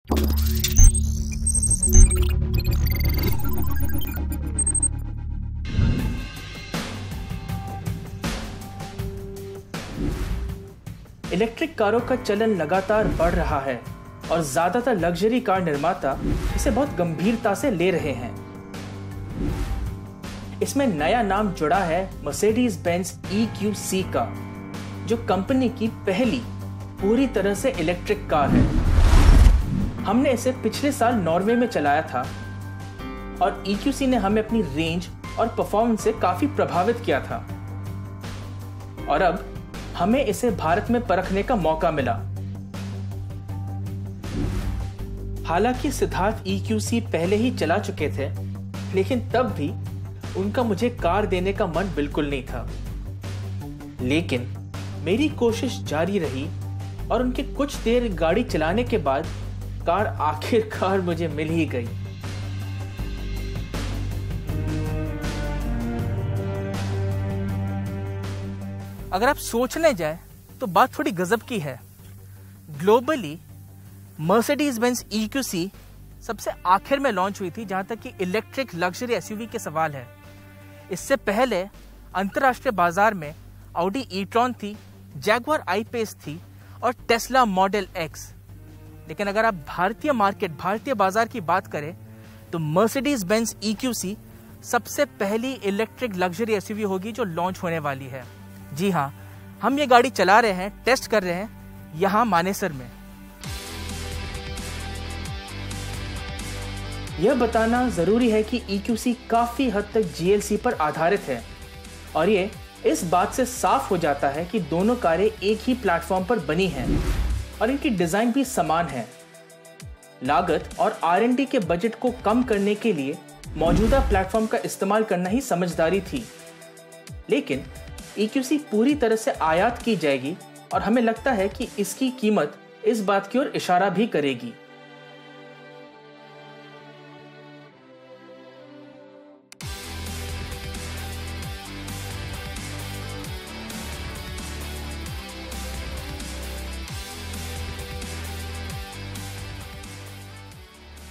Electric कारों का चलन लगातार बढ़ रहा है और ज्यादातर लग्जरी कार निर्माता इसे बहुत गंभीरता से ले रहे हैं। इसमें नया नाम जुड़ा है मर्सिडीज बेंज EQC का, जो कंपनी की पहली पूरी तरह से इलेक्ट्रिक कार है। हमने इसे पिछले साल नॉर्वे में चलाया था और EQC ने हमें अपनी रेंज और परफॉर्मेंस से काफी प्रभावित किया था और अब हमें इसे भारत में परखने का मौका मिला। हालांकि सिद्धार्थ EQC पहले ही चला चुके थे, लेकिन तब भी उनका मुझे कार देने का मन बिल्कुल नहीं था। लेकिन मेरी कोशिश जारी रही और उनके कुछ देर गाड़ी चलाने के बाद कार आखिरकार मुझे मिल ही गई। अगर आप सोचने जाए तो बात थोड़ी गजब की है। ग्लोबली मर्सिडीज बेंज EQC सबसे आखिर में लॉन्च हुई थी जहां तक कि इलेक्ट्रिक लग्जरी SUV के सवाल है। इससे पहले अंतरराष्ट्रीय बाजार में ऑडी e-tron थी, जैगुआर I-Pace थी और टेस्ला मॉडल X। लेकिन अगर आप भारतीय बाजार की बात करें तो मर्सिडीज बेंज EQC सबसे पहली इलेक्ट्रिक लग्जरी SUV होगी जो लॉन्च होने वाली है। जी हाँ, हम ये गाड़ी चला रहे हैं, टेस्ट कर रहे हैं यहाँ मानेसर में। यह बताना जरूरी है कि EQC काफी हद तक GLC पर आधारित है और ये इस बात से साफ हो जाता है कि दोनों कारें एक ही प्लेटफॉर्म पर बनी हैं और इनकी डिजाइन भी समान है। लागत और R&D के बजट को कम करने के लिए मौजूदा प्लेटफॉर्म का इस्तेमाल करना ही समझदारी थी। लेकिन EQC पूरी तरह से आयात की जाएगी और हमें लगता है कि इसकी कीमत इस बात की ओर इशारा भी करेगी।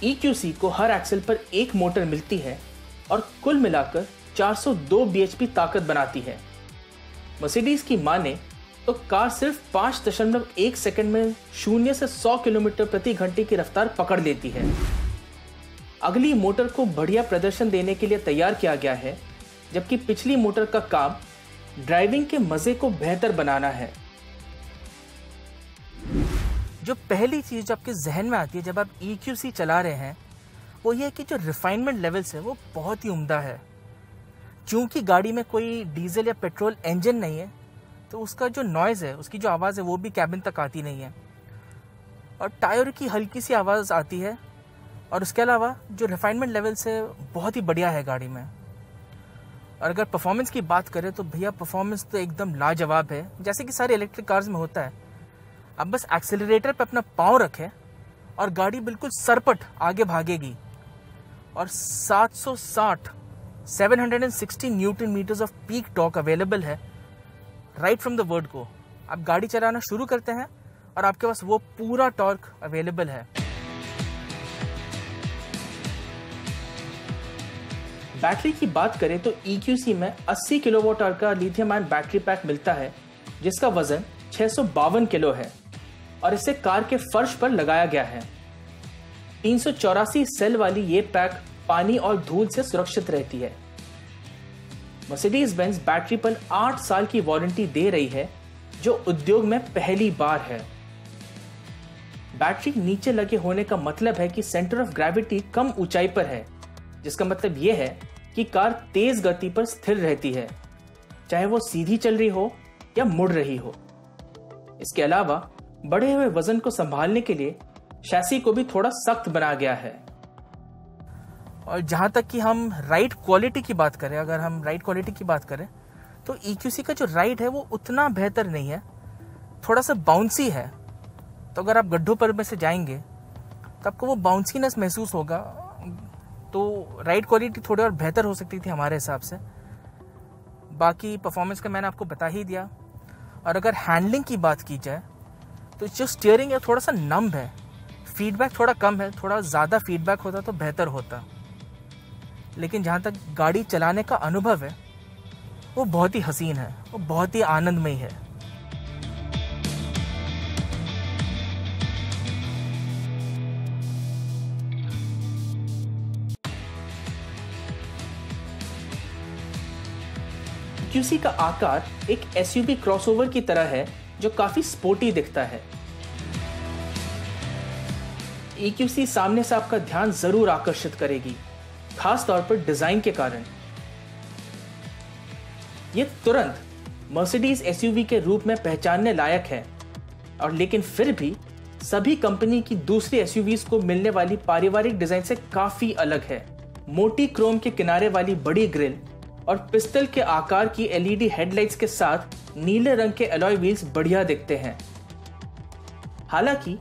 EQC को हर एक्सल पर एक मोटर मिलती है और कुल मिलाकर 402 bhp ताकत बनाती है। मर्सिडीज की माने तो कार सिर्फ 5.1 सेकंड में 0 से 100 किलोमीटर प्रति घंटे की रफ्तार पकड़ लेती है। अगली मोटर को बढ़िया प्रदर्शन देने के लिए तैयार किया गया है, जबकि पिछली मोटर का काम ड्राइविंग के मजे को बेहतर बनाना है। जो पहली चीज जो आपके जहन में आती है जब आप EQC चला रहे हैं वो ये है कि जो रिफाइनमेंट लेवल्स है वो बहुत ही उम्दा है। क्योंकि गाड़ी में कोई डीजल या पेट्रोल इंजन नहीं है तो उसका जो नॉइज़ है, उसकी जो आवाज़ है वो भी कैबिन तक आती नहीं है और टायर की हल्की सी आवाज़ आती है। और उसके अलावा जो रिफाइनमेंट लेवल्स है बहुत ही बढ़िया है गाड़ी में। और अगर परफॉर्मेंस की बात करें तो भैया परफॉर्मेंस तो एकदम लाजवाब है, जैसे कि सारे इलेक्ट्रिक कार्स में होता है। आप बस एक्सेलरेटर पे अपना पाँव रखें और गाड़ी बिल्कुल सरपट आगे भागेगी और 760 newton metres of peak torque available है right from the word go. आप गाड़ी चलाना शुरू करते हैं और आपके पास वो पूरा टॉर्क अवेलेबल है। बैटरी की बात करें तो EQC में 80 किलोवाट आवर का लिथियम आयन बैटरी पैक मिलता है जिसका वजन 652 किलो है और इसे कार के फर्श पर लगाया गया है। 384 सेल वाली ये पैक पानी और धूल से सुरक्षित रहती है। मर्सिडीज बेंज बैटरी पर 8 साल की वारंटी दे रही है जो उद्योग में पहली बार है। बैटरी नीचे लगे होने का मतलब है कि सेंटर ऑफ ग्रेविटी कम ऊंचाई पर है, जिसका मतलब यह है कि कार तेज गति पर स्थिर रहती है, चाहे वो सीधी चल रही हो या मुड़ रही हो। इसके अलावा बढ़े हुए वजन को संभालने के लिए शैसी को भी थोड़ा सख्त बनाया गया है। और जहां तक कि हम राइड क्वालिटी की बात करें, अगर हम राइड क्वालिटी की बात करें तो EQC का जो राइड है वो उतना बेहतर नहीं है, थोड़ा सा बाउंसी है। तो अगर आप गड्ढों पर में से जाएंगे तो आपको वो बाउंसीनेस महसूस होगा। तो राइड क्वालिटी थोड़ी और बेहतर हो सकती थी हमारे हिसाब से। बाकी परफॉर्मेंस का मैंने आपको बता ही दिया। और अगर हैंडलिंग की बात की जाए तो जो स्टीयरिंग है थोड़ा सा नम्ब है, फीडबैक थोड़ा कम है, थोड़ा ज़्यादा फीडबैक होता तो बेहतर होता, लेकिन जहाँ तक गाड़ी चलाने का अनुभव है वो बहुत ही हसीन है, वो बहुत ही आनंदमयी है। EQC का आकार एक SUV क्रॉसओवर की तरह है जो काफी स्पोर्टी दिखता है। EQC सामने से आपका ध्यान जरूर आकर्षित करेगी, खास तौर पर डिजाइन के कारण। यह तुरंत मर्सिडीज SUV के रूप में पहचानने लायक है, और लेकिन फिर भी सभी कंपनी की दूसरी SUVs को मिलने वाली पारिवारिक डिजाइन से काफी अलग है। मोटी क्रोम के किनारे वाली बड़ी ग्रिल और पिस्टल के आकार की LED हेडलाइट्स के साथ नीले रंग के अलॉय व्हील्स बढ़िया दिखते हैं। हालांकि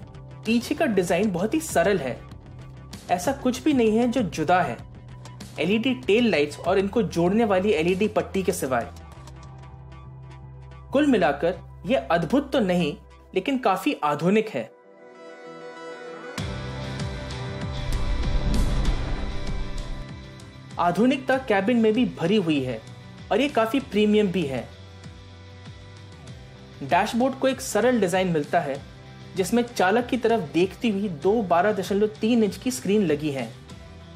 पीछे का डिजाइन बहुत ही सरल है, ऐसा कुछ भी नहीं है जो जुदा है LED टेल लाइट्स और इनको जोड़ने वाली LED पट्टी के सिवाय। कुल मिलाकर यह अद्भुत तो नहीं, लेकिन काफी आधुनिक है। आधुनिकता कैबिन में भी भरी हुई है और ये काफी प्रीमियम भी है। डैशबोर्ड को एक सरल डिजाइन मिलता है जिसमें चालक की तरफ देखती हुई दो 12.3 इंच की स्क्रीन लगी है।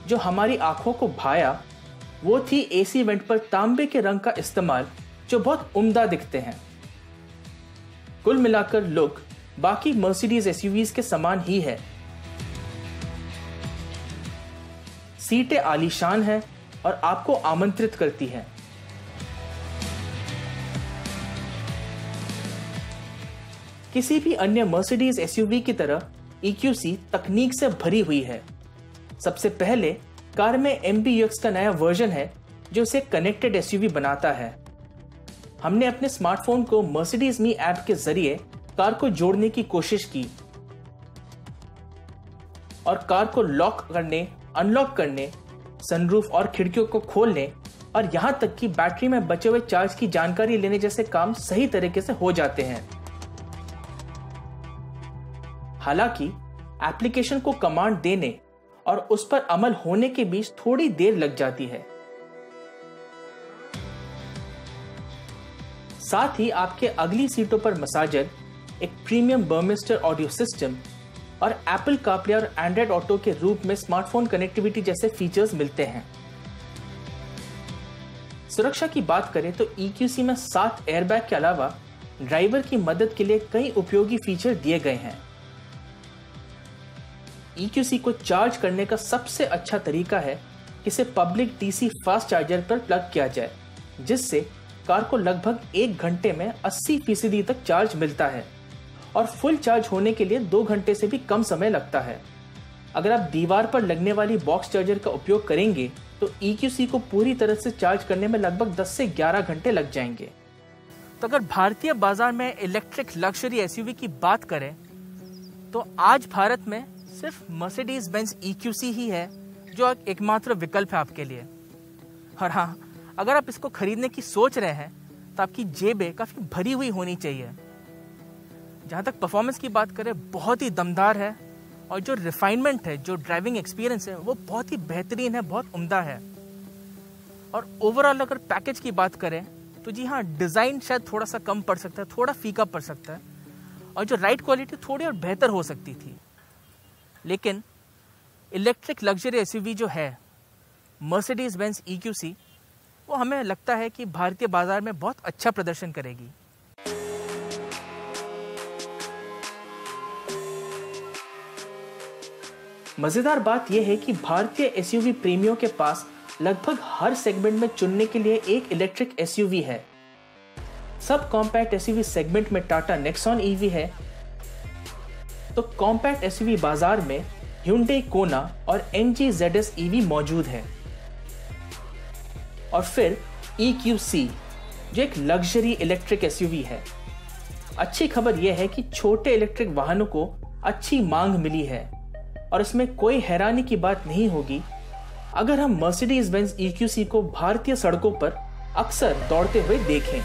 जो हमारी आंखों को भाया वो थी AC वेंट पर तांबे के रंग का इस्तेमाल, जो बहुत उम्दा दिखते हैं। कुल मिलाकर लुक बाकी मर्सिडीज SUVs के समान ही है। सीटें आलीशान हैं और आपको आमंत्रित करती हैं। किसी भी अन्य मर्सिडीज SUV की तरह EQC तकनीक से भरी हुई है। सबसे पहले कार में MBUX का नया वर्जन है जो इसे कनेक्टेड SUV बनाता है। हमने अपने स्मार्टफोन को मर्सिडीज मी ऐप के जरिए कार को जोड़ने की कोशिश की और कार को लॉक करने, अनलॉक करने, सनरूफ और खिड़कियों को खोलने और यहां तक कि बैटरी में बचे हुए चार्ज की जानकारी लेने जैसे काम सही तरीके से हो जाते हैं। हालांकि एप्लीकेशन को कमांड देने और उस पर अमल होने के बीच थोड़ी देर लग जाती है। साथ ही आपके अगली सीटों पर मसाजर, एक प्रीमियम बर्मिस्टर ऑडियो सिस्टम और एप्पल कारप्ले और एंड्रॉइड ऑटो के रूप में स्मार्टफोन कनेक्टिविटी जैसे फीचर्स मिलते हैं। सुरक्षा की बात करें तो EQC में 7 एयरबैग के अलावा ड्राइवर की मदद के लिए कई उपयोगी फीचर दिए गए हैं। EQC को चार्ज करने का सबसे अच्छा तरीका है कि इसे पब्लिक DC फास्ट चार्जर पर प्लग किया जाए, जिससे कार को लगभग 1 घंटे में 80% तक चार्ज मिलता है और फुल चार्ज होने के लिए 2 घंटे से भी कम समय लगता है। अगर आप दीवार पर लगने वाली बॉक्स चार्जर का उपयोग करेंगे तो EQC को पूरी तरह से चार्ज करने में लगभग 10 से 11 घंटे लग जाएंगे। तो अगर भारतीय बाजार में इलेक्ट्रिक लग्जरी SUV की बात करें तो आज भारत में सिर्फ मर्सिडीज बेंज EQC ही है जो एकमात्र विकल्प है आपके लिए। और हाँ, अगर आप इसको खरीदने की सोच रहे हैं तो आपकी जेबें काफी भरी हुई होनी चाहिए। जहाँ तक परफॉर्मेंस की बात करें, बहुत ही दमदार है और जो रिफाइनमेंट है, जो ड्राइविंग एक्सपीरियंस है, वो बहुत ही बेहतरीन है, बहुत उम्दा है। और ओवरऑल अगर पैकेज की बात करें तो जी हाँ, डिज़ाइन शायद थोड़ा सा कम पड़ सकता है, थोड़ा फीका पड़ सकता है और जो राइड क्वालिटी थोड़ी और बेहतर हो सकती थी। लेकिन इलेक्ट्रिक लग्जरी SUV जो है मर्सिडीज बेंज EQC, वो हमें लगता है कि भारतीय बाजार में बहुत अच्छा प्रदर्शन करेगी। मजेदार बात यह है कि भारतीय SUV प्रेमियों के पास लगभग हर सेगमेंट में चुनने के लिए एक इलेक्ट्रिक SUV है। सब कॉम्पैक्ट SUV सेगमेंट में टाटा नेक्सॉन EV है, तो कॉम्पैक्ट SUV बाजार में Hyundai Kona और MG ZS EV मौजूद है। और फिर EQC जो एक लग्जरी इलेक्ट्रिक SUV है। अच्छी खबर यह है कि छोटे इलेक्ट्रिक वाहनों को अच्छी मांग मिली है और इसमें कोई हैरानी की बात नहीं होगी अगर हम मर्सिडीज बेंज EQC को भारतीय सड़कों पर अक्सर दौड़ते हुए देखें।